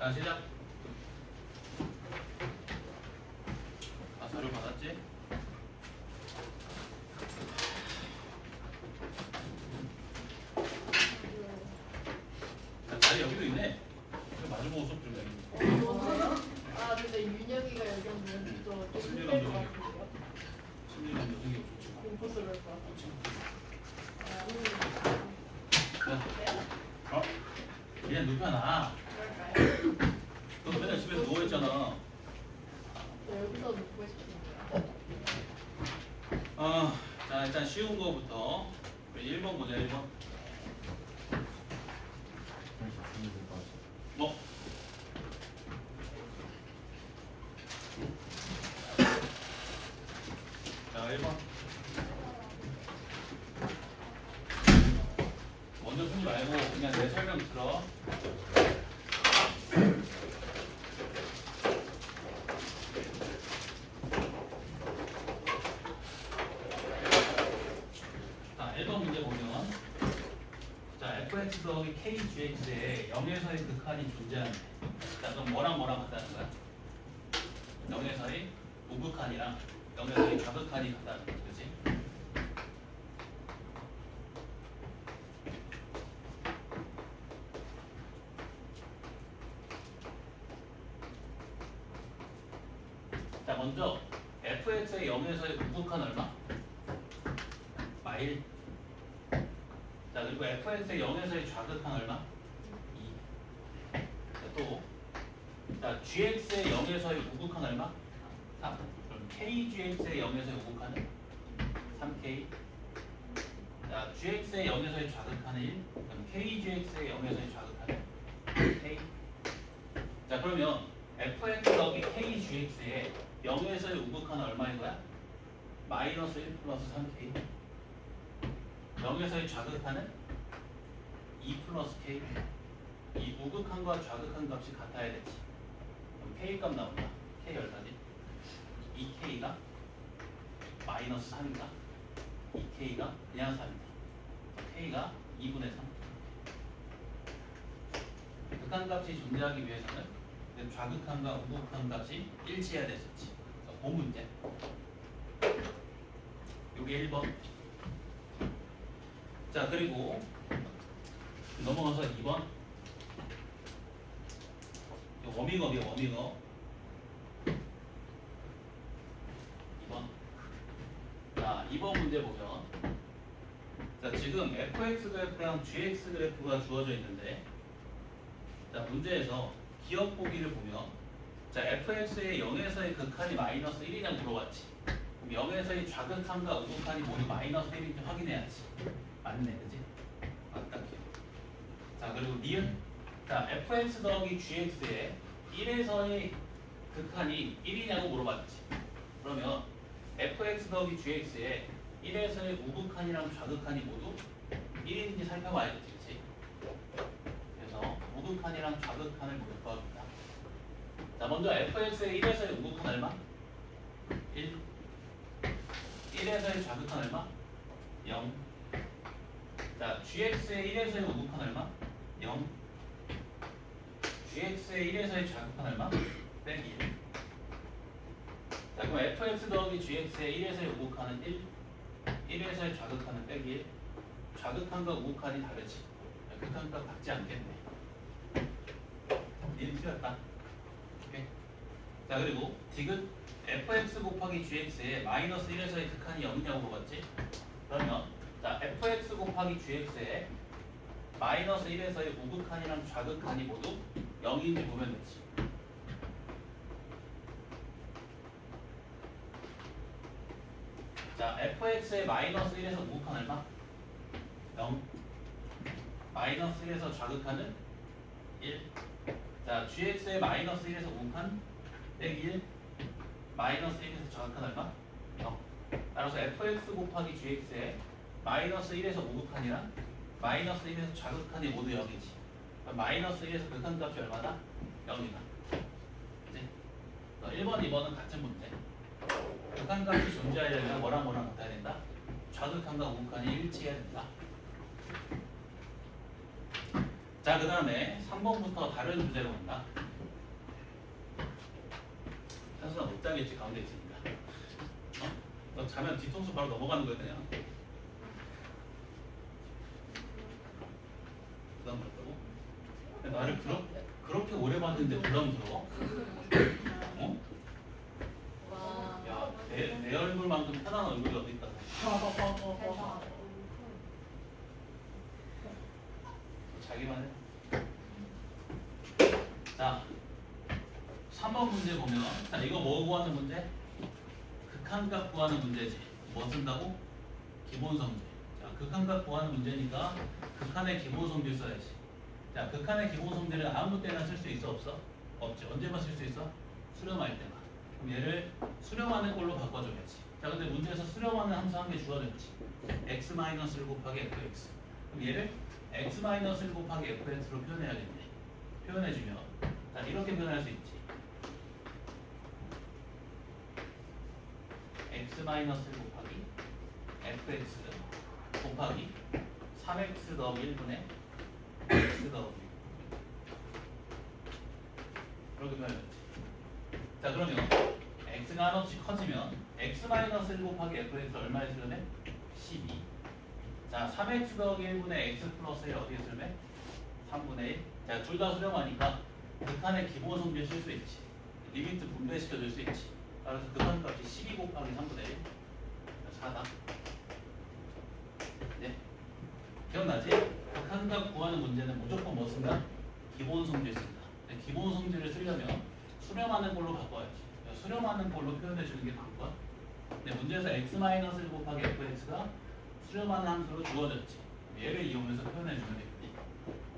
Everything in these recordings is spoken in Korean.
자, 시작. 아, 자료 받았지? 자, 자리 여기도 있네. 이거 마주보고 수업 좀 해. 아 근데 윤영이가 여기 오면 좀 심리감 힘들 것 조성이 같은데요? 심리감 조성이 좋지. 공포스러울 것 같아요. 어? 그냥 눕혀놔. 그럴까요? 너도 맨날 집에서 누워있잖아. 저 여기서 눕고 싶은데요. 자, 일단 쉬운 거부터. 1번 보자, 1번. 뭐? 자, 1번. 먼저 풀지 말고 그냥 내 설명 들어. 자, 1번 문제 보면 자, fx 더하기 kgx에 0에서의 극한이 존재하는데 자, 그럼 뭐랑 뭐랑 같다는 거야? 0에서의 우극한이랑 0에서의 좌극한이 같다는 거지, 그치? 자, 먼저 fx의 0에서의 우극한 얼마? 마일. 자, 그리고 fx의 0에서의 좌극한 얼마? 2. 자, 또 자, gx의 0에서의 우극한 얼마? 3. 그럼 kgx의 0에서의 우극한은 3k. 자, gx의 0에서의 좌극한은 1. 그럼 kgx의 0에서의 좌극한은 k. 자, 그러면 fx 더하기 kgx의 0에서의 우극한은 얼마인 거야? 마이너스 1 플러스 3k. 0에서의 좌극한은 2 플러스 k. 이 우극한과 좌극한 값이 같아야 되지. 그럼 k 값 나온다. k 얼마지? 2k가 마이너스 3인가? 2k가 그냥 3이다. k가 2분의 3. 극한 값이 존재하기 위해서는 좌극한과 우극한 값이 일치해야 됐었지. 본 문제. 요게 1번. 자, 그리고 넘어가서 2번. 워밍업이야, 워밍업. 2번. 자, 2번 문제 보면 자, 지금 fx 그래프랑 gx 그래프가 주어져 있는데 자, 문제에서 기억 보기를 보면 자, fx의 0에서의 극한이 마이너스 1이냐 물어봤지. 그럼 0에서의 좌극한과 우극한이 모두 마이너스 1인지 확인해야지. 맞네, 그지? 맞다, 기억. 자, 그리고 니은 자, fx 더하기 gx의 1에서의 극한이 1이냐고 물어봤지. 그러면 fx 더하기 gx의 1에서의 우극한이랑 좌극한이 모두 1인지 살펴봐야겠지, 그치? 그래서 우극한이랑 좌극한을 모두 구합니다. 자, 먼저 fx의 1에서의 우극한 얼마? 1. 1에서의 좌극한 얼마? 0. 자, gx의 1에서의 우극한 얼마? 0. gx의 1에서의 좌극한 얼마? 빼기 1. 자, 그럼 fx 더하기 gx의 1에서의 우극한은 1. 1에서의 좌극한은 빼기 1. 좌극한과 우극한이 다르지. 극한과 같지 않겠네. 1 틀렸다. 오케이. 자, 그리고 디귿 fx 곱하기 gx의 마이너스 1에서의 극한이 0이냐고 물어봤지. 그러면 자, fx 곱하기 gx의 마이너스 1에서의 우극한이랑 좌극한이 모두 0인지 보면 되지. 자, fx의 마이너스 1에서 우극한 얼마? 0. 마이너스 1에서 좌극한은 1. 자, gx의 마이너스 1에서 우극한 빼기 1. 마이너스 1에서 좌극한 얼마? 0. 따라서 fx 곱하기 gx의 마이너스 1에서 우극한이랑 마이너스 1에서 좌극한이 모두 0이지. 그럼 마이너스 1에서 극한 값이 얼마다? 0이다. 그치? 1번, 2번은 같은 문제. 극한 값이 존재하려면 뭐랑 뭐랑 같아야 된다? 좌극한과 우극한이 일치해야 된다. 자, 그 다음에 3번부터 다른 주제로 간다. 현수가 못 자겠지 가운데 있으니까. 너 자면 뒤통수 바로 넘어가는 거야 그냥. 부담스럽다고? 나를 그렇게 오래 봤는데 부담스러워? 어? 와. 야, 내 얼굴만큼 편한 얼굴이 어디 있다고? 자기만 해. 자, 3번 문제 보면, 자 이거 뭐 구하는 문제? 극한값 구하는 문제지. 뭐 쓴다고? 기본성질. 자, 극한값 구하는 문제니까 극한의 기본성질 써야지. 자, 극한의 기본성질은 아무 때나 쓸 수 있어 없어? 없지. 언제만 쓸 수 있어? 수렴할 때만. 그럼 얘를 수렴하는 걸로 바꿔줘야지. 자, 근데 문제에서 수렴하는 함수 한 개 주어졌지. x-1 곱하기 fx. 그럼 얘를 x-1 곱하기 fx로 표현해야겠네. 표현해주면 자 이렇게 표현할 수 있지. x-1 곱하기 fx 곱하기 3x 더하기 1분의 x 더하기 이렇게 표현했지. 자 그러면 x가 한없이 커지면 x-1 곱하기 fx 얼마에 수렴해? 12. 자 3x 더하기 1분의 x 플러스 1 어디에 수렴해? 3분의 1. 자 둘 다 수렴하니까 극한의 기본 성질 쓸 수 있지. 리미트 분배시켜 줄 수 있지. 그래서 극한값이 12 곱하기 3분의 1 4다. 네. 기억나지? 극한값 구하는 문제는 무조건 뭐 쓴다? 기본 성질 쓴다. 근데 기본 성질을 쓰려면 수렴하는 걸로 바꿔야지. 수렴하는 걸로 표현해 주는 게 방법. 근데 문제에서 x-1 곱하기 fx가 수렴하는 함수로 주어졌지. 얘를 이용해서 표현해 주면 되겠지.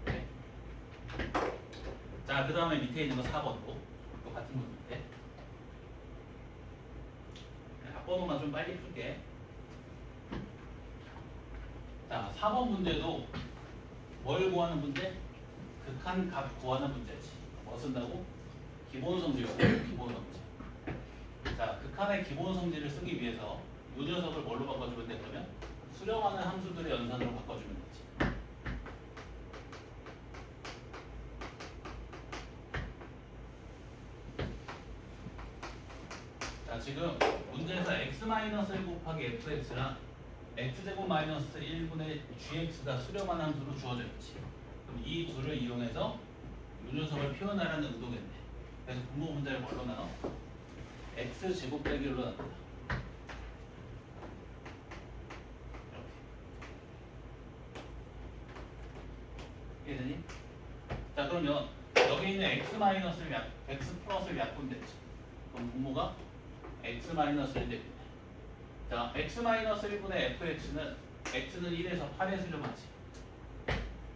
네. 자, 그 다음에 밑에 있는 거 4번도 똑같은 거 밑에. 앞번호만 좀 빨리 풀게. 자, 4번 문제도 뭘 구하는 문제? 극한값 구하는 문제지. 뭐 쓴다고? 기본 성질 쓰고 기본 성질. 자, 극한의 기본 성질을 쓰기 위해서 이 녀석을 뭘로 바꿔주면 돼? 그러면 수렴하는 함수들의 연산으로 바꿔주면 되지. 자, 지금 문제에서 x-1 곱하기 fx랑 x제곱 마이너스 1분의 gx가 수렴한 함수로 주어져 있지. 그럼 이 둘을 이용해서 이 녀석을 표현하라는 의도겠네. 그래서 분모 분자를 뭘로 나눠? x제곱 빼기 1로 나눈다. 이렇게. 이해되니? 자 그러면 여기 있는 x 플러스를 약분되지. 그럼 분모가 x-1 되겠네. 자, x-1분의 fx는 x는 1에서 8에 수렴하지.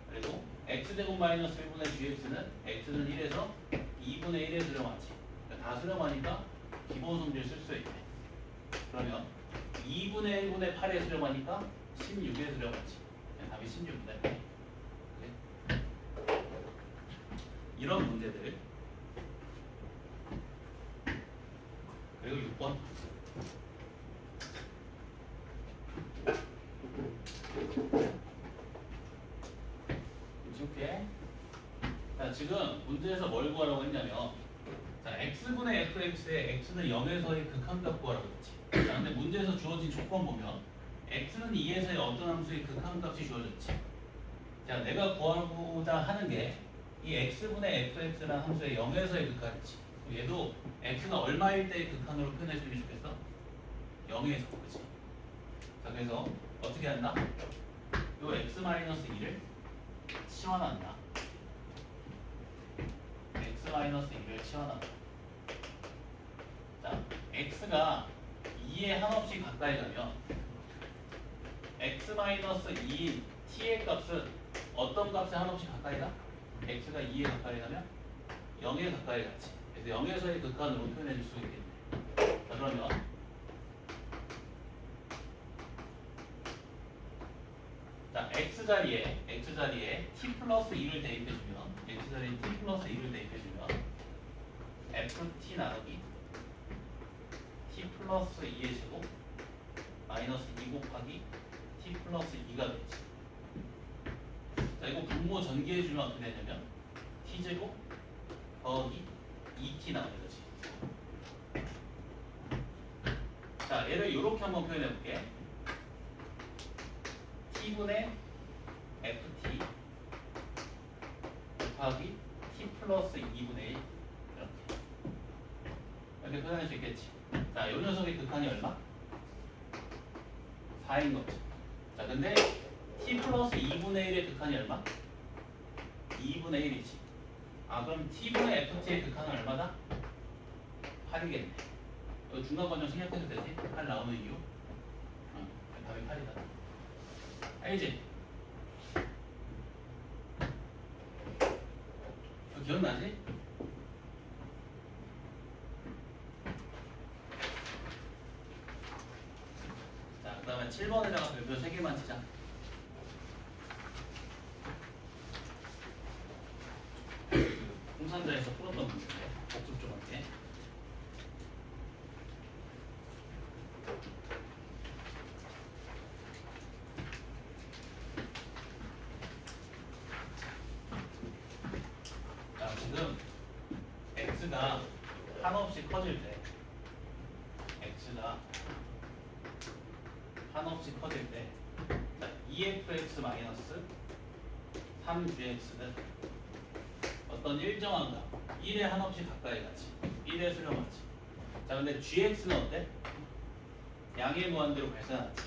그리고 x제곱 마이너스 1분의 gx는 x는 1에서 2분의 1에 수렴하지. 그러니까 다 수렴하니까 기본 성질 쓸 수 있네. 그러면 2분의 1분의 8에 수렴하니까 16에 수렴하지. 답이 16인데. 이런 문제들. 그리고 6번. 이렇게. 자, 지금 문제에서 뭘 구하라고 했냐면, 자, x분의 fx에 x는 0에서의 극한값 구하라고 했지. 자, 근데 문제에서 주어진 조건 보면, x는 2에서의 어떤 함수의 극한값이 주어졌지. 자, 내가 구하고자 하는 게, 이 x분의 fx라는 함수의 0에서의 극한이지. 얘도 x가 얼마일 때의 극한으로 표현해주면 좋겠어? 0에서, 그치? 자, 그래서 어떻게 한다? 요 x-2를 치환한다. x-2를 치환한다. 자, x가 2에 한없이 가까이 가면 x-2인 t의 값은 어떤 값에 한없이 가까이 가? x가 2에 가까이 가면 0에 가까이 가지. 그래서 0에서의 극한으로 표현해 줄 수 있겠네. 자, 그러면 자, x자리에 t 플러스 2를 대입해주면 x자리에 t 플러스 2를 대입해주면 ft 나누기 t 플러스 2의 제곱 마이너스 2 곱하기 t 플러스 2가 되지. 자, 이거 분모 전개해주면 어떻게 되냐면 t제곱 더하기 2t 나오는 거지. 얘를 이렇게 한번 표현해 볼게. t분의 ft 곱하기 t 플러스 2분의 1 이렇게 표현할 수 있겠지. 자, 이 녀석의 극한이 얼마? 4인 거지. 자, 근데 t 플러스 2분의 1의 극한이 얼마? 2분의 1이지. 아, 그럼 t분의 ft의 극한은 얼마다? 8이겠네. 이거 중간 건 좀 생략해도 되지? 8 나오는 이유? 응, 답이 8이다. 알지? 기억나지? 자, 그 다음에 7번에다가 별표 3개만 치자. 공산자에서 풀었던 문제인데 복습 좀 할게. 자, 지금 x가 한없이 커질 때 x가 한없이 커질 때 자, 2fx 마이너스 3gx는 어떤 일정한 값 1에 한없이 가까이 가지 1에 수렴하지. 자, 근데 gx는 어때? 양의 무한대로 발산하지.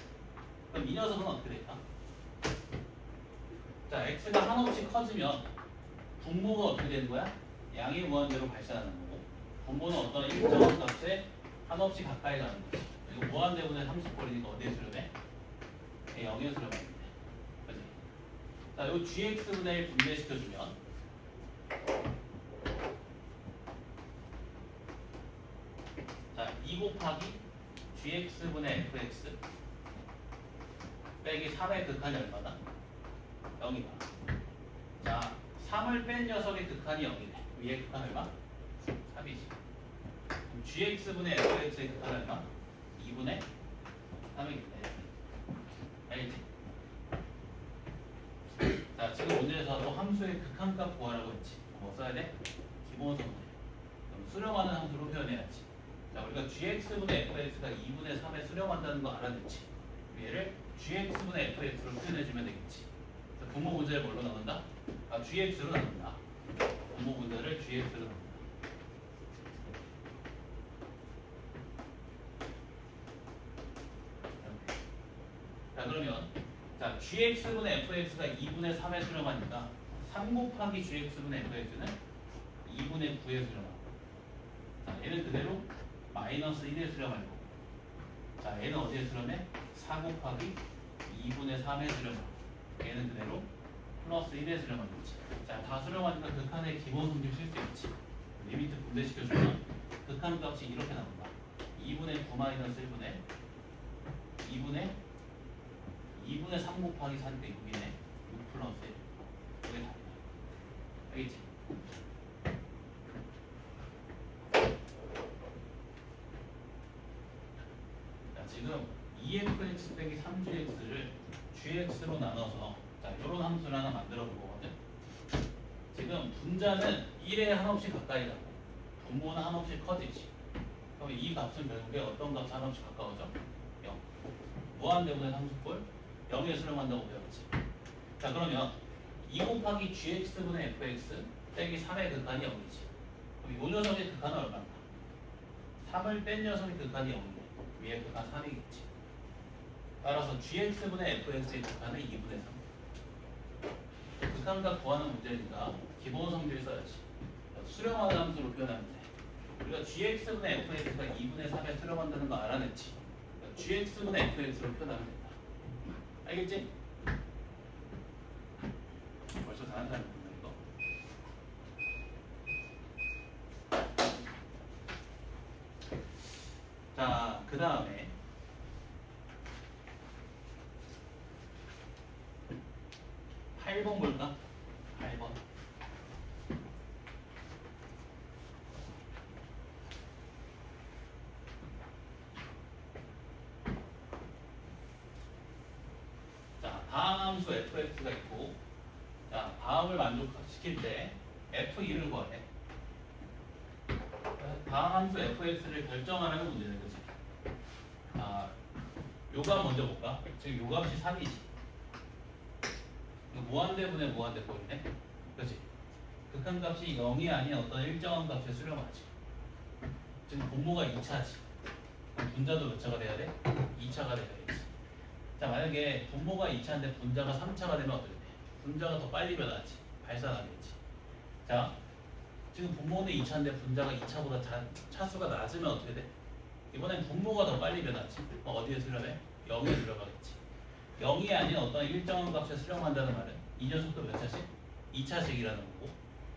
그럼 이 녀석은 어떻게 될까? 자, x가 한없이 커지면 분모가 어떻게 되는 거야? 양의 무한대로 발산하는 거고 분모는 어떤 일정한 값에 한없이 가까이 가는 거지. 이거 무한대분의 30볼이니까 어디에 수렴해? 0에 수렴하는데. 그치? 자, 요 gx분의 1 분배시켜주면 자, 2 곱하기 gx분의 fx 빼기 3의 극한이 얼마다? 0이다. 자, 3을 뺀 녀석의 극한이 0이네. 위의 극한 얼마? 3이지. 그럼 gx분의 fx의 극한 얼마? 2분의 3이겠네. 알겠지? 자, 지금 문제에서도 함수의 극한값 구하라고 했지. 뭐 써야 돼? 기본성분. 그럼 수렴하는 함수로 표현해야지. 자, 우리가 gx분의 fx가 2분의 3에 수렴한다는 거 알아냈지. 얘를 gx분의 fx로 표현해주면 되겠지. 자, 분모 문제를 뭘로 나눈다? 아, gx로 나눈다. 분모 문제를 gx로 나눈다. 이렇게. 자, 그러면 자, gx분의 fx가 2분의 3에 수렴하니까 3 곱하기 gx분의 fx는 2분의 9에 수렴하고 자, 얘는 그대로 마이너스 1에 수렴할 거고 자, 얘는 어디에 수렴해? 4 곱하기 2분의 3에 수렴하고 얘는 그대로 플러스 1에 수렴하는 거지. 자, 다 수렴하니까 극한의 기본 성질 쓸 수 있지. 리미트 분배시켜주면 극한 값이 이렇게 나온다. 2분의 9 마이너스 1분의 2분의 3 곱하기 4니까 6이네. 6 플러스 1. 이게 답이야. 알겠지? 자, 지금 2fx 빼기 3gx를 gx로 나눠서 자, 이런 함수를 하나 만들어 볼 거거든. 지금 분자는 1에 한없이 가까이 가고 분모는 한없이 커지지. 그럼 이 값은 결국에 어떤 값이 한없이 가까워져? 0. 무한대분의 상수꼴 0에 수렴한다고 배웠지. 자, 그러면 2 곱하기 gx분의 fx 빼기 3의 극한이 0이지. 그럼 이 녀석의 극한은 얼마인가? 3을 뺀 녀석의 극한이 0인데 위에 극한 3이겠지. 따라서 gx분의 fx의 극한은 2분의 3. 극한값 구하는 문제니까 기본 성질 써야지. 수렴하는 함수로 표현하면 돼. 우리가 gx분의 fx가 2분의 3에 수렴한다는 거 알아냈지. gx분의 fx로 표현하면 된다. 알겠지? 벌써 다른 사람이 있나 이거? 자, 그 다음에 8번 볼까? 8번. 자, 다음 함수 fx가 있고 자, 다음을 만족시킬 때 f2를 구하래. 다음 함수 fx를 결정하라는 문제네, 그치? 아, 요 값 먼저 볼까? 지금 요 값이 3이지. 무한대분의 무한대 꼴이네. 그렇지? 극한값이 0이 아닌 어떤 일정한 값에 수렴하지. 지금 분모가 2차지. 그럼 분자도 몇 차가 돼야 돼? 2차가 돼야겠지. 자, 만약에 분모가 2차인데 분자가 3차가 되면 어떻게 돼? 분자가 더 빨리 변하지. 발산하겠지. 자, 지금 분모는 2차인데 분자가 2차보다 차수가 낮으면 어떻게 돼? 이번엔 분모가 더 빨리 변하지. 어디에 수렴해? 0에 수렴하겠지. 0이 아닌 어떤 일정한 값에 수렴한다는 말은 이 녀석도 몇 차씩? 2차씩이라는 거고,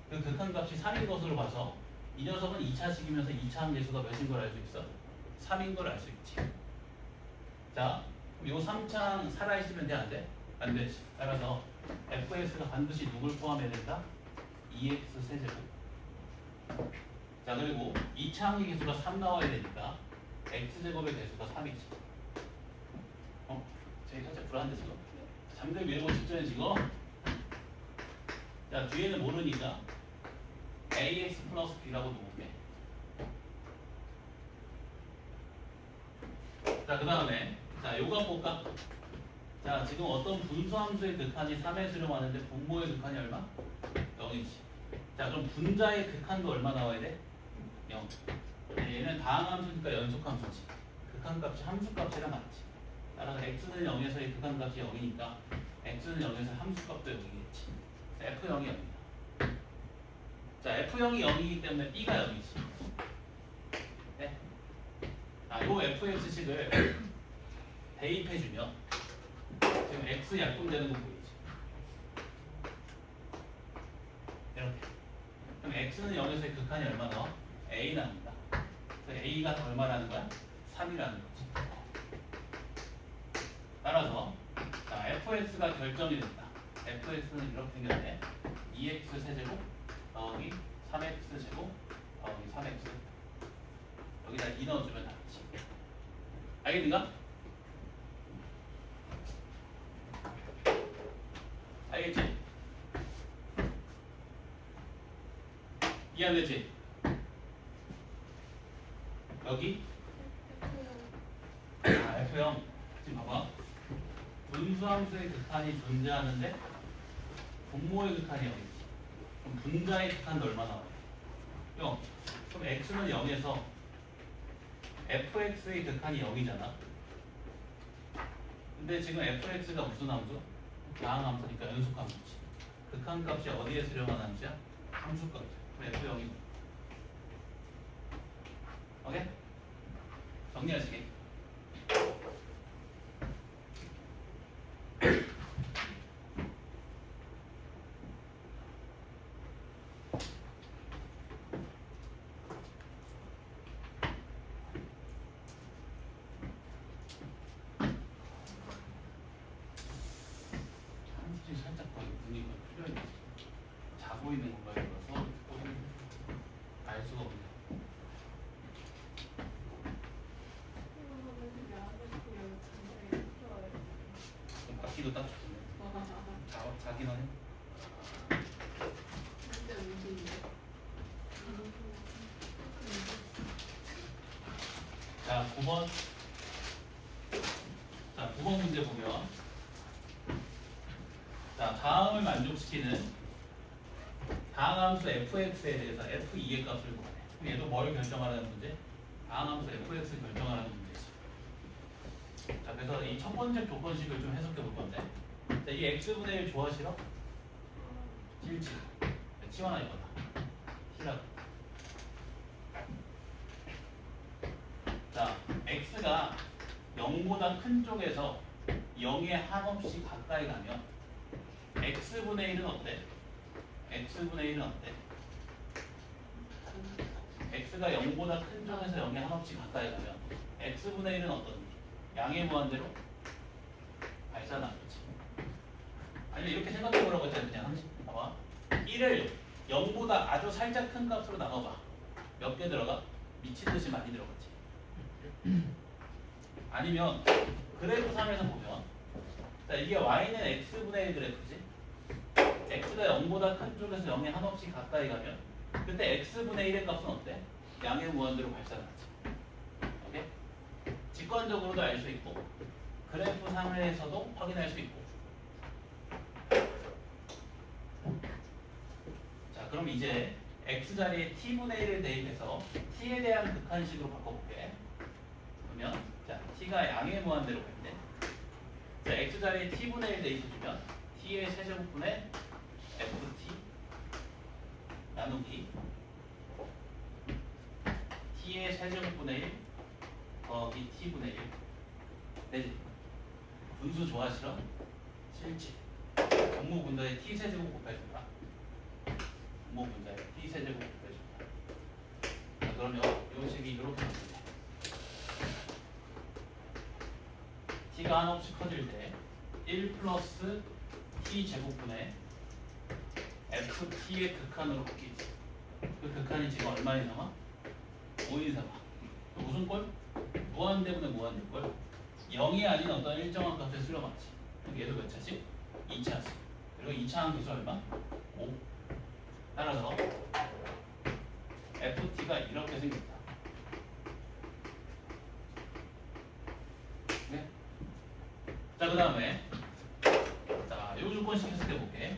그 극한값이 3인 것으로 봐서 이 녀석은 2차씩이면서 2차 함계수가 몇인 걸 알 수 있어? 3인 걸 알 수 있지. 자, 그럼 요 3창 살아있으면 돼? 안 돼? 안 되지. 따라서 fx가 반드시 누굴 포함해야 된다? 2x 세제곱. 자, 그리고 2창의 개수가 3 나와야 되니까 x제곱의 개수가 3이지. 저기 살짝 불안한데 지금? 잠들 밀고 직전에 지금? 자, 뒤에는 모르니까 ax 플러스 b라고 놓을게. 자, 그 다음에 자, 요거 볼까? 자, 지금 어떤 분수함수의 극한이 3에 수렴하는데 분모의 극한이 얼마? 0이지. 자, 그럼 분자의 극한도 얼마 나와야 돼? 0. 얘는 다항함수니까 연속함수지. 극한값이 함수값이랑 같지. 따라서 x는 0에서의 극한값이 0이니까 x는 0에서 함수값도 0이겠지. f0이 0이다. 자, f0이 0이기 때문에 b가 0이지. 네? 아, 요 fx식을 대입해주면 지금 x 약분되는 거 보이지? 이렇게. 그럼 x는 0에서의 극한이 얼마 나와? a 납니다. 그래서 a가 얼마라는 거야? 3이라는 거지. 따라서 자, fx가 결정이 된다. fx는 이렇게 생겼네. 2x 세제곱 더하기 3x 제곱 더하기 3x. 여기다 2 넣어주면 답이지. 알겠는가? 알겠지? 이해 안 되지? 여기 F형 지금 봐봐. 분수함수의 극한이 존재하는데 분모의 극한이 0이지. 그럼 분자의 극한도 얼마 나와요? 0. 그럼 x는 0에서 fx의 극한이 0이잖아. 근데 지금 fx가 무슨 함수? 다항함수니까 연속함수지. 극한값이 어디에 수렴한 함수야? 함수값. 그럼 f0이 오케이? 정리하시게. 한수지 살짝 거의 눈이 풀려있네. 자고 있는 건가요? 그래서 알 수가 없네. 바퀴도 딱 좋네. 자기는 해. 자, 9번. 자, 9번 문제 보면 자, 다음을 만족시키는 다항함수 fx에 대해서 f2의 값을 구하래. 그럼 얘도 뭘 결정하라는 문제? 다항함수 fx를 결정하라는 문제지. 자, 그래서 이 첫 번째 조건식을 좀 해석해 볼 건데, 자, 이 x분의 1 좋아 싫어? 싫지. 치워놔 이거다. 싫어. 자, x가 0보다 큰 쪽에서 0에 한없이 가까이 가면 x분의 1은 어때? x분의 1은 어때? x가 0보다 큰 쪽에서 0에 한없이 가까이 가면 x분의 1은 어떤? 양의 무한대로 발산하겠지. 아니면 이렇게 생각해 보라고 했잖아. 그냥 봐봐. 1을 0보다 아주 살짝 큰 값으로 나눠봐. 몇 개 들어가? 미친 듯이 많이 들어갔지. 아니면 그래프 3에서 보면 자, 이게 y는 x분의 1 그래프지. x가 0보다 큰 쪽에서 0에 한없이 가까이 가면 그때 x분의 1의 값은 어때? 양의 무한대로 발산하지. 오케이? 직관적으로도 알 수 있고 그래프 상에서도 확인할 수 있고. 자, 그럼 이제 x 자리에 t분의 1을 대입해서 t에 대한 극한식으로 바꿔볼게. 그러면 자, t가 양의 무한대로 가는데, 자, x 자리에 t분의 1 대입해주면 t의 세제곱분의 ft 나누기 t의 세제곱분의 1 더하기 t분의 1 되지? 분수 좋아 싫어? 싫지? 분모 분자에 t 세제곱 곱해준다. 분모 분자에 t 세제곱 곱해준다. 자, 그러면 이 식이 이렇게 나오면 돼. t가 한없이 커질 때 1 플러스 t 제곱분의 ft의 극한으로 바뀌지. 그 극한이 지금 얼마인 상황? 5인 상황. 무슨 꼴? 무한대분의 무한대꼴. 0이 아닌 어떤 일정한 값에 수렴하지. 그럼 얘도 몇 차지? 2차지. 그리고 2차 함수수 얼마? 5. 따라서 ft가 이렇게 생겼다. 네? 자, 그 다음에 자, 요 조건식 했을 때 볼게.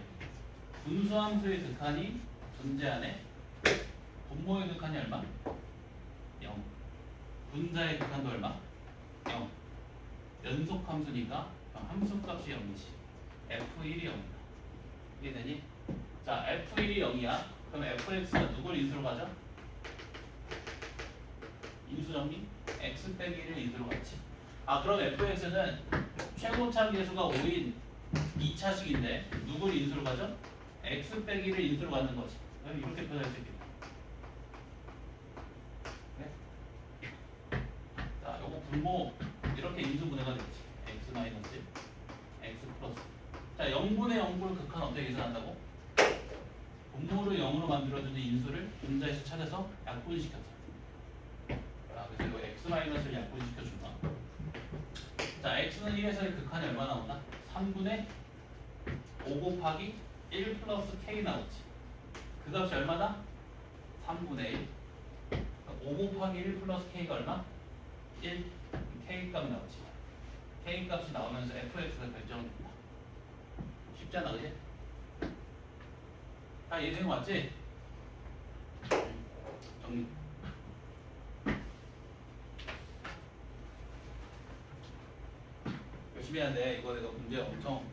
분수함수의 극한이 존재하네. 분모의 극한이 얼마? 0. 분자의 극한도 얼마? 0. 연속함수니까 함수값이 0이지. f1이 0이다. 이해되니? 자, f1이 0이야. 그럼 fx가 누굴 인수로 가죠? 인수 정리? x 빼기 1을 인수로 갔지. 아, 그럼 fx는 최고차 계수가 5인 2차식인데 누굴 인수로 가죠? x 빼기를 인수로 갖는 거지. 이렇게 표현할 수 있겠다. 네? 자, 요거 분모 이렇게 인수분해가 되지. x 마이너스 1, x 플러스. 자, 0분의 0분 극한 어떻게 계산한다고? 분모를 0으로 만들어주는 인수를 분자에서 찾아서 약분시켜서. 자, 그래서 이거 x 마이너스를 약분시켜준다. 자, x는 1에서의 극한이 얼마 나온다? 3분의 5 곱하기 1 플러스 k 나오지. 그 값이 얼마다? 3분의 1. 5 곱하기 1 플러스 k가 얼마? 1. k 값 나오지. k 값이 나오면서 fx가 결정된다. 쉽지 않아, 그지? 다 이해된 거 맞지? 정리. 열심히 해야 돼. 이거 내가 문제 엄청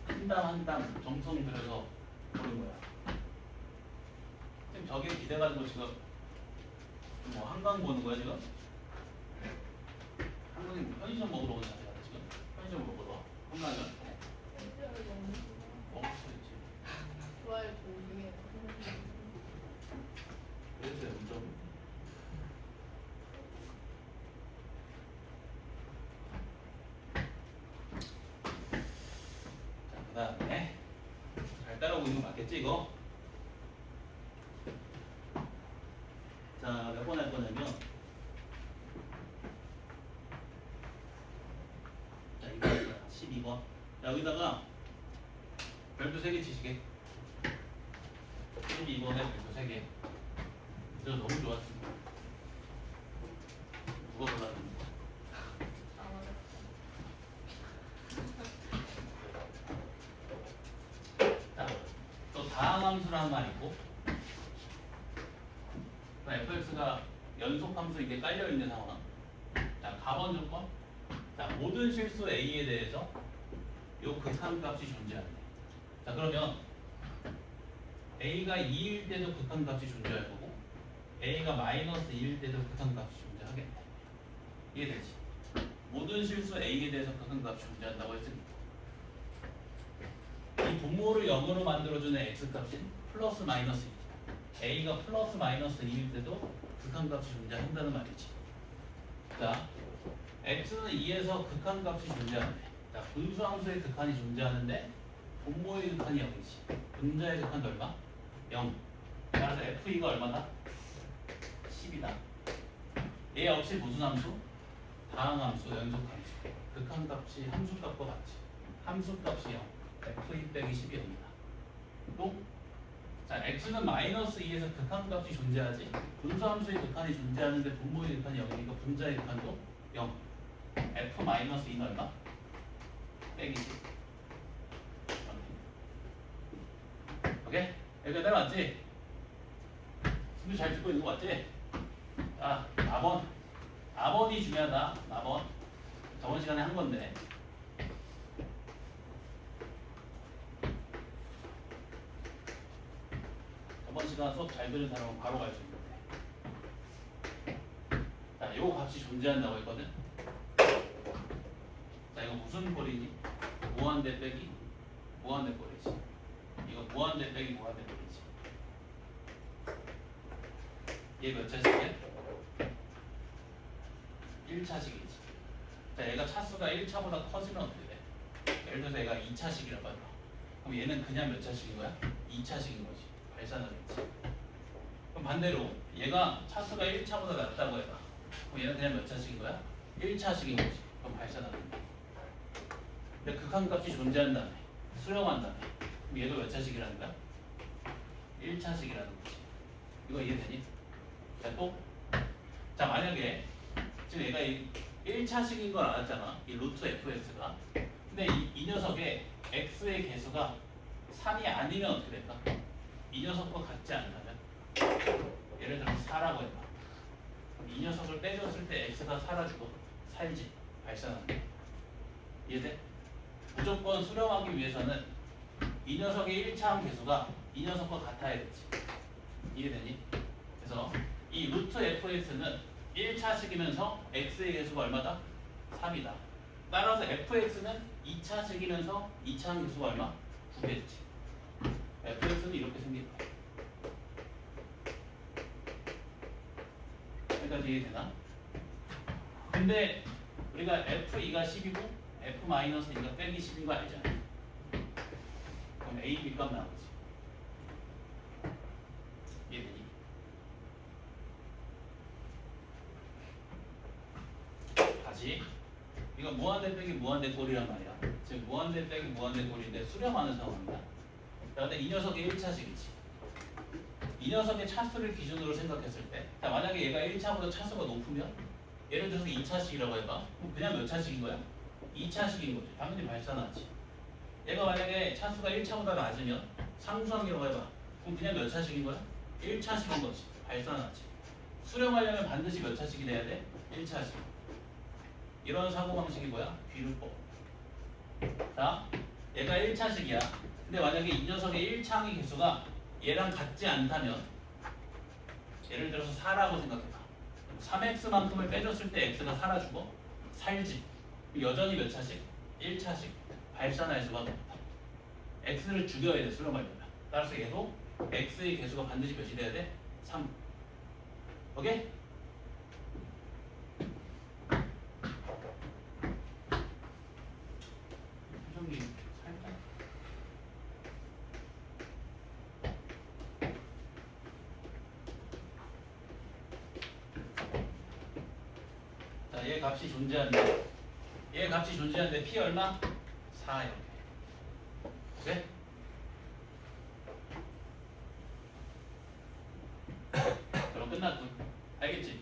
한 땀 한 땀 정성 들여서 보는 거야. 지금 저게 기대가지고 지금 뭐 한강 보는 거야 지금? 한강에 뭐 편의점 먹으러 온 자리야 지금? 편의점 먹으러 와. 한강이면? 먹을 수 있지. 좋아요, 조용히. 그래서 좀 자, 그 다음에 잘 따라오고 있는 거 맞겠지 이거? 자, 몇 번 할 거냐면 자, 이거 12번. 여기다가 별도 3개 치시게. 12번에 별도 3개. 저 너무 좋았습니다. 누가 골랐는지. 아, 맞아. 자, 또 다항함수라는 말이 있고, fx가 연속함수 이게 깔려 있는 상황. 자, 가번 조건. 자, 모든 실수 a에 대해서 요 극한값이 존재하네. 자, 그러면 a가 2일 때도 극한값이 존재할 거고, a가 마이너스 2일 때도 극한값이 존재하겠네. 이해되지? 모든 실수 a에 대해서 극한값이 존재한다고 했으니까. 이 분모를 0으로 만들어주는 x값인 플러스 마이너스 2. a가 플러스 마이너스 2일 때도 극한값이 존재한다는 말이지. 자, x는 2에서 극한값이 존재하는데, 자, 분수함수의 극한이 존재하는데 분모의 극한이 0이지. 분자의 극한도 얼마? 0. 따라서 f2가 얼마다? 10이다. 얘 역시 무슨 함수? 다항함수, 연속함수. 극한값이 함수값과 같지. 함수값이 0. f2 빼기 10이 0이다. 또, 자, x는 마이너스 2에서 극한값이 존재하지. 분수함수의 극한이 존재하는데 분모의 극한이 0이니까 분자의 극한도 0. f 마이너스 2는 얼마? 빼기 10. 오케이? 여기까지 맞지? 승주 잘 듣고 있는 거 맞지? 자, 4번. 4번이 중요하다. 4번. 저번 시간에 한 건데. 저번 시간 수업 잘 들은 사람은 바로 갈 수 있는데. 자, 요 값이 존재한다고 했거든. 자, 이거 무슨 꼴이니? 무한대 빼기 무한대 꼴이지. 이거 무한대 빼기 무한대 꼴이지. 얘 몇 차식이야? 1차식이지. 자, 얘가 차수가 1차보다 커지면 어떻게 돼? 예를 들어서 얘가 2차식이라고 해봐. 그럼 얘는 그냥 몇 차식인 거야? 2차식인 거지. 발산하겠지. 그럼 반대로 얘가 차수가 1차보다 낮다고 해봐. 그럼 얘는 그냥 몇 차식인 거야? 1차식인 거지. 그럼 발산하겠다. 근데 극한값이 존재한 다음에 수렴한 다음에 그럼 얘도 몇 차식이라는 거야? 1차식이라는 거지. 이거 이해되니? 자, 또? 자, 만약에 지금 얘가 1차식인 걸 알았잖아. 이 루트 fx가. 근데 이 녀석의 x의 개수가 3이 아니면 어떻게 될까? 이 녀석과 같지 않다면 예를 들어 4라고 해봐. 그럼 이 녀석을 빼줬을 때 x가 사라지고 살지. 발산한다. 이해돼? 무조건 수렴하기 위해서는 이 녀석의 1차항 개수가 이 녀석과 같아야 되지. 이해되니? 그래서 이 루트 fx는 1차식이면서 x의 개수가 얼마다? 3이다. 따라서 fx는 2차식이면서 2차항 개수가 얼마? 9겠지. fx는 이렇게 생긴다. 여기까지 이해되나? 근데 우리가 f2가 10이고 f-2가 빼기 10인 거 알잖아. 그럼 a, b 값 나오지. 이해되니? 다시 이거 무한대 빼기 무한대 꼴이란 말이야. 지금 무한대 빼기 무한대 꼴인데 수렴하는 상황이야. 자, 근데 이 녀석이 1차식이지. 이 녀석의 차수를 기준으로 생각했을 때, 자, 만약에 얘가 1차보다 차수가 높으면 예를 들어서 2차식이라고 해봐. 그럼 그냥 몇 차식인 거야? 2차식인 거지. 당연히 발산하지. 얘가 만약에 차수가 1차보다 낮으면 상수항이라고 해봐. 그럼 그냥 몇 차식인 거야? 1차식인 거지. 발산하지. 수렴하려면 반드시 몇 차식이 돼야 돼? 1차식. 이런 사고방식이 뭐야? 귀루법. 자, 얘가 1차식이야. 근데 만약에 이 녀석의 1차항의 개수가 얘랑 같지 않다면 예를 들어서 4라고 생각해봐. 3x만큼을 빼줬을 때 x가 사라지고 살지. 여전히 몇 차식? 1차식. 발산할 수가 없다. x를 죽여야 돼, 수렴하려면. 따라서 얘도 x의 개수가 반드시 몇이 돼야 돼? 3. 오케이? 표정이 살짝. 자, 얘 값이 존재하는데, 얘 값이 존재하는데 p 얼마? 4 이렇게. 오케이? 그럼 끝났군. 알겠지?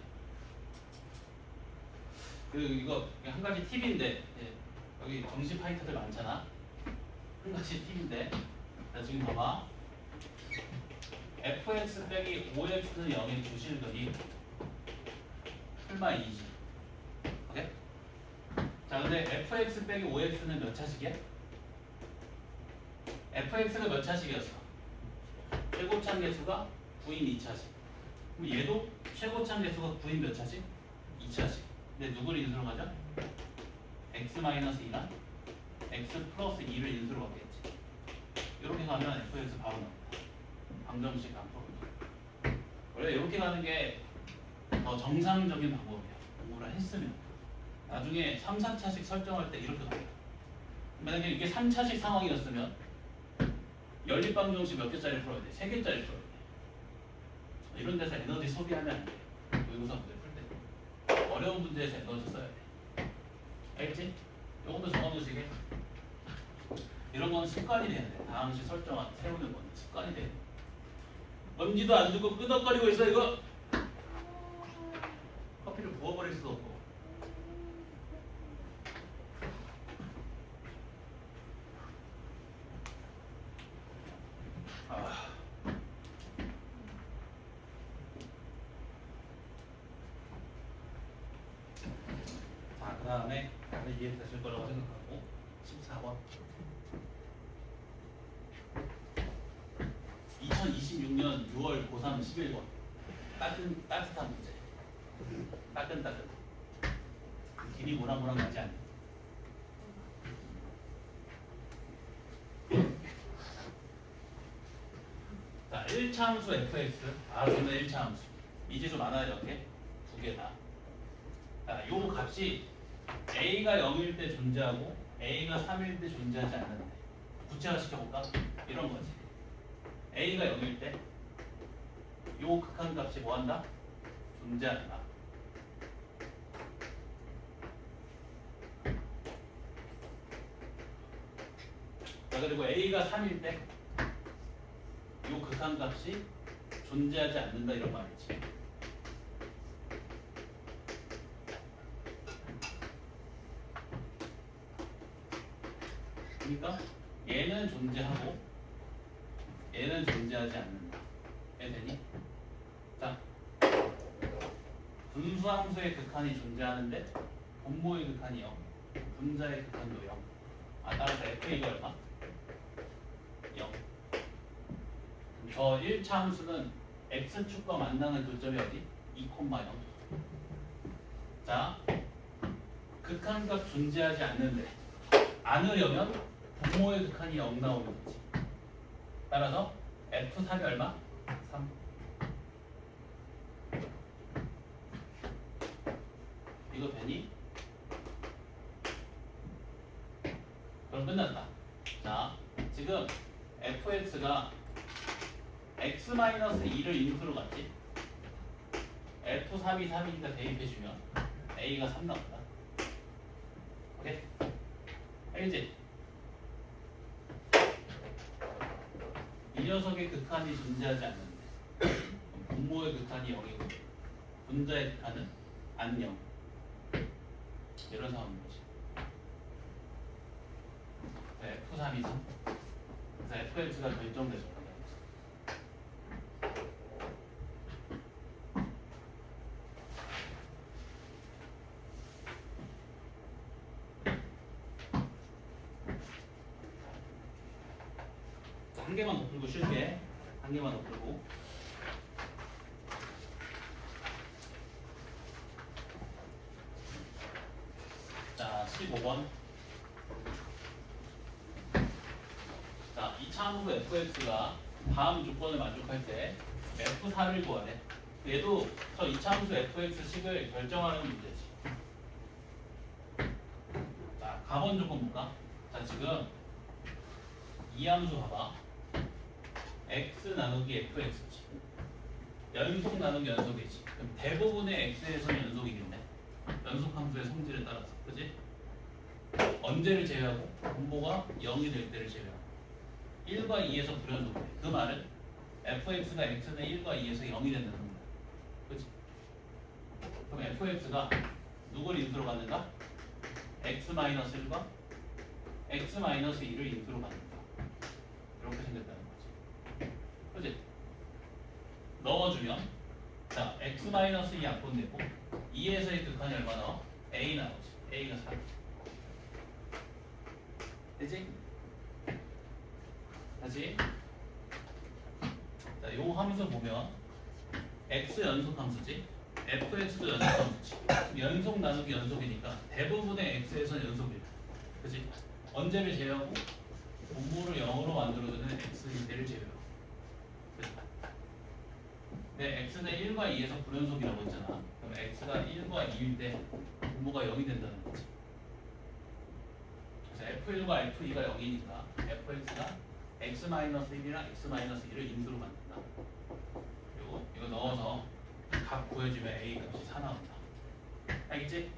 이거 한 가지 팁인데, 여기 정시 파이터들 많잖아. 한 가지 팁인데, 자, 지금 봐봐. fx 빼기 5x는 0의 부실들이 풀마 2지. 오케이? 자, 근데 fx 빼기 5x는 몇 차식이야? fx가 몇 차식이었어? 최고참 개수가 9인 2차식. 그럼 얘도 최고참 개수가 9인 몇 차식? 2차식. 근데 누구를 인수로 가자? x-2나 x 플러스 2를 인수로 받겠지. 이렇게 가면 fx 바로 나온다. 방정식 안 풀어. 원래 이렇게 가는 게 더 정상적인 방법이야. 공부를 했으면. 나중에 3, 4차식 설정할 때 이렇게 가요. 만약에 이게 3차식 상황이었으면 연립방정식 몇 개짜리 풀어야 돼? 3개짜리 풀어야 돼. 이런 데서 에너지 소비하면 안 돼. 모의고사 문제 풀 때. 어려운 문제에서 에너지 써야 돼. 알겠지? 요것도 적어두시게. 이런 건 습관이 돼야 돼. 다항식 설정 세우는 건 습관이 돼. 먼지도 안 주고 끄덕거리고 있어 이거. 커피를 부어버릴 수도 없고. 이해됐을 거라고 생각하고 14번 2026년 6월 고3 11번 따뜻한 문제 따끈따끈 길이 모락모락 나지 않니? 자, 1차 함수 fx 저는 1차 함수 이 지수 많아요 이렇게 두 개다. 자, 요 값이 a가 0일 때 존재하고 a가 3일 때 존재하지 않는데 구체화 시켜볼까? 이런 거지. a가 0일 때 요 극한 값이 뭐한다? 존재한다. 자, 그리고 a가 3일 때 요 극한 값이 존재하지 않는다 이런 말이지. 그러니까 얘는 존재하고 얘는 존재하지 않는다. 이해되니? 자, 분수함수의 극한이 존재하는데 분모의 극한이 0, 분자의 극한도 0. 따라서 FA가 얼마? 0. 저 1차 함수는 X축과 만나는 교점이 어디? 2,0. 자, 극한값 존재하지 않는데 않으려면 분모의 극한이 0 나오는 거지. 따라서 F3이 얼마? 3. 이거 되니? 그럼 끝났다. 자, 지금 fx가 x-2를 인수로 갔지. f3이 3이니까 대입해주면 a가 3 나온다. 오케이? 알겠지? 이 녀석의 극한이 존재하지 않는데 분모의 극한이 0이고 분자의 극한은 안 0. 이런 상황인 거지. F3이 3. 그래서 fx가 결정되죠. 한 개만 더 풀고 쉴게. 한 개만 더 풀고. 자, 15번. 자, 2차 함수 fx가 다음 조건을 만족할 때 f4를 구하래. 얘도 저 2차 함수 fx식을 결정하는 문제지. 자, 가번 조건 볼까? 자, 지금 이 함수 봐봐. x 나누기 fx지. 연속 나누기 연속이지. 그럼 대부분의 x에서는 연속이겠네. 연속 함수의 성질에 따라서. 그지? 언제를 제외하고? 분모가 0이 될 때를 제외하고. 1과 2에서 불연속돼. 그 말은 fx가 x는 1과 2에서 0이 된다는 거야. 그치? 그럼 fx가 누굴 인수로 받는가? x-1과 x-2를 인수로 받는다. 이렇게 생겼다는 거지. 그치? 넣어주면 자, x-2 약분되고 2에서의 극한이 얼마 나와? a 나오지. a가 4. 되지? 다시. 자, 요 함수 보면 x 연속 함수지. fx도 연속 함수지. 연속 나누기 연속이니까 대부분의 x에서 연속이야. 그치? 언제를 제외하고? 분모를 0으로 만들어주는 x일 때를 제외하고. 그치? 근데 x는 1과 2에서 불연속이라고 했잖아. 그럼 x가 1과 2일 때 분모가 0이 된다는 거지. 그래서 f1과 f2가 0이니까 fx가 x-1이랑 x-1을 인수로 만든다. 그리고 이거 넣어서 값 구해주면 a 값이 4 나온다. 알겠지?